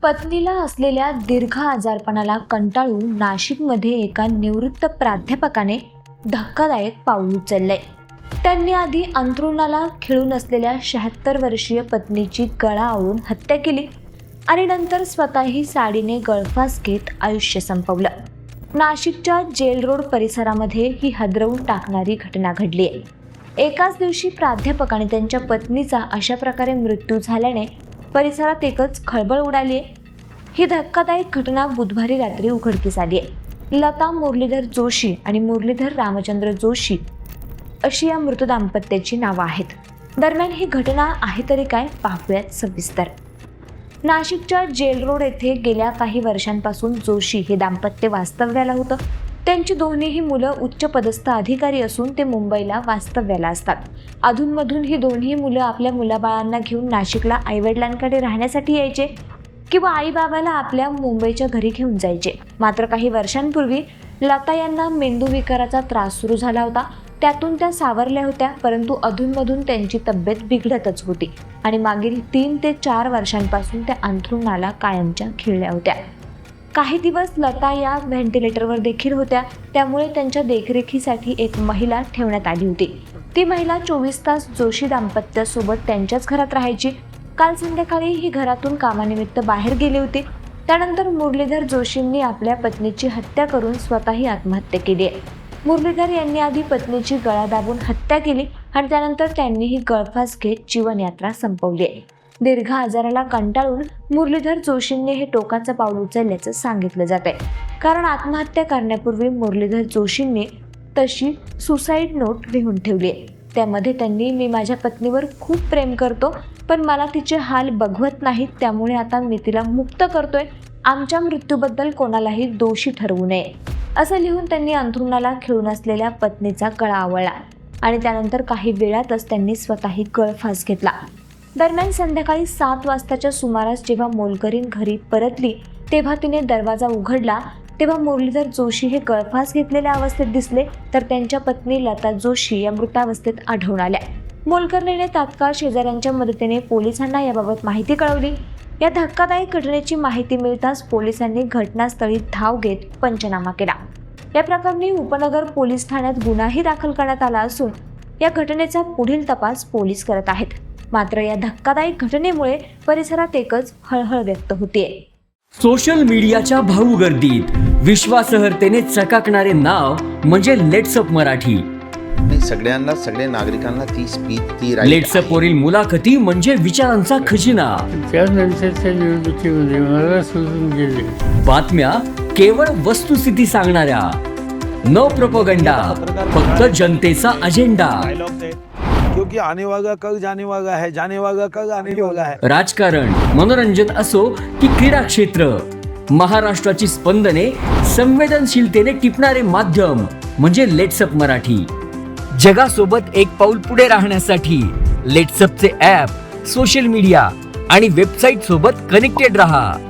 पत्नीला असलेल्या दीर्घ आजारपणाला कंटाळून नाशिकमध्ये एका निवृत्त प्राध्यापकाने धक्कादायक पाऊल उचललंय. त्यांनी आधी अंथरुणाला खिळून असलेल्या 76 वर्षीय पत्नीची गळा आवळून हत्या केली आणि नंतर स्वतःही साडीने गळफास घेत आयुष्य संपवलं. नाशिकच्या जेल रोड परिसरामध्ये ही हादरवून टाकणारी घटना घडली आहे. एकाच दिवशी प्राध्यापक आणि त्यांच्या पत्नीचा अशा प्रकारे मृत्यू झाल्याने परिसरात एकच खळबळ उडाली आहे. ही धक्कादायक घटना बुधवारी रात्री उघडकीस आली आहे. लता मुरलीधर जोशी आणि मुरलीधर रामचंद्र जोशी अशी या मृत दाम्पत्याची नावं आहेत. दरम्यान ही घटना आहे तरी काय, पाहूयात सविस्तर. नाशिकच्या जेल रोड येथे गेल्या काही वर्षांपासून जोशी हे दाम्पत्य वास्तव्याला होतं. त्यांची दोन्हीही मुलं उच्च पदस्थ अधिकारी असून ते मुंबईला वास्तव्याला असतात. अधूनमधून ही दोन्ही मुलं आपल्या मुलाबाळांना घेऊन नाशिकला आईवडिलांकडे राहण्यासाठी यायचे किंवा आईबाबाला आपल्या मुंबईच्या घरी घेऊन जायचे. मात्र काही वर्षांपूर्वी लता यांना मेंदूविकाराचा त्रास सुरू झाला होता. त्यातून त्या सावरल्या होत्या, परंतु अधूनमधून त्यांची तब्येत बिघडतच होती आणि मागील 3 ते 4 वर्षांपासून त्या अंथरुणाला कायमच्या खिळल्या होत्या. काही दिवस लता या व्हेंटिलेटरवर देखील होत्या. त्यामुळे त्यांच्या देखरेखीसाठी एक महिला ठेवण्यात आली होती. ती महिला 24 तास जोशी दाम्पत्यासोबत त्यांच्याच घरात राहायची. काल संध्याकाळी ही घरातून कामानिमित्त बाहेर गेली होती. त्यानंतर मुरलीधर जोशींनी आपल्या पत्नीची हत्या करून स्वतःही आत्महत्या केली आहे. मुरलीधर यांनी आधी पत्नीची गळा दाबून हत्या केली आणि त्यानंतर त्यांनीही गळफास घेत जीवनयात्रा संपवली आहे. दीर्घ आजाराला कंटाळून मुरलीधर जोशींनी हे टोकाचं पाऊल उचलल्याचं सांगितलं जात आहे. कारण आत्महत्या करण्यापूर्वी मुरलीधर जोशींनी तशी सुसाईड नोट लिहून ठेवली आहे. त्यामध्ये त्यांनी, मी माझ्या पत्नीवर खूप प्रेम करतो, पण मला तिचे हाल बघवत नाहीत, त्यामुळे आता मी तिला मुक्त करतोय. आमच्या मृत्यूबद्दल कोणालाही दोषी ठरवू नये, असं लिहून त्यांनी अंथरुणाला खिळून असलेल्या पत्नीचा गळा आवळला आणि त्यानंतर काही वेळातच त्यांनी स्वतःही गळफास घेतला. दरम्यान संध्याकाळी 7 वाजताच्या सुमारास जेव्हा मोलकरीण घरी परतली तेव्हा तिने दरवाजा उघडला तेव्हा मुरलीधर जोशी हे गळफास घेतलेल्या अवस्थेत दिसले, तर त्यांच्या पत्नी लता जोशी या मृतावस्थेत आढळून आल्या. मोलकरणीने तात्काळ शेजाऱ्यांच्या मदतीने पोलिसांना याबाबत माहिती कळवली. या धक्कादायक घटनेची माहिती मिळताच पोलिसांनी घटनास्थळी धाव घेत पंचनामा केला. या प्रकरणी उपनगर पोलीस ठाण्यात गुन्हाही दाखल करण्यात आला असून या घटनेचा पुढील तपास पोलीस करत आहेत. मात्र या धक्कादायक घटनेमुळे परिसरात एकच हळहळ व्यक्त होतीये. सोशल मीडियाच्या भाऊ गर्दीत विश्वासार्हतेने चकाकणारे नाव म्हणजे लेट्सअप मराठी. सगळ्यांना, सगळ्या नागरिकांना ती स्पीच, ती लेट्सअप वरील मुलाखती म्हणजे विचारांचा खजिना. त्यानंतरच्या निवडणुकीमध्ये मला सोडून गेले. बातम्या केवळ वस्तुस्थिती सांगणाऱ्या, न प्रोपगंडा, फक्त जनतेचा अजेंडा. क्योंकि आने वाला कल जाने वाला है, जाने वाला कल आने वाला है. राजकारण, मनोरंजन असो की क्रीडा क्षेत्र, महाराष्ट्राची स्पंदने संवेदनशीलतेने टिपणारे माध्यम म्हणजे लेट्सअप मराठी. जगासोबत एक पाऊल पुढे राहण्यासाठी लेट्सअपचे ॲप, सोशल मीडिया आणि वेबसाईट सोबत कनेक्टेड रहा.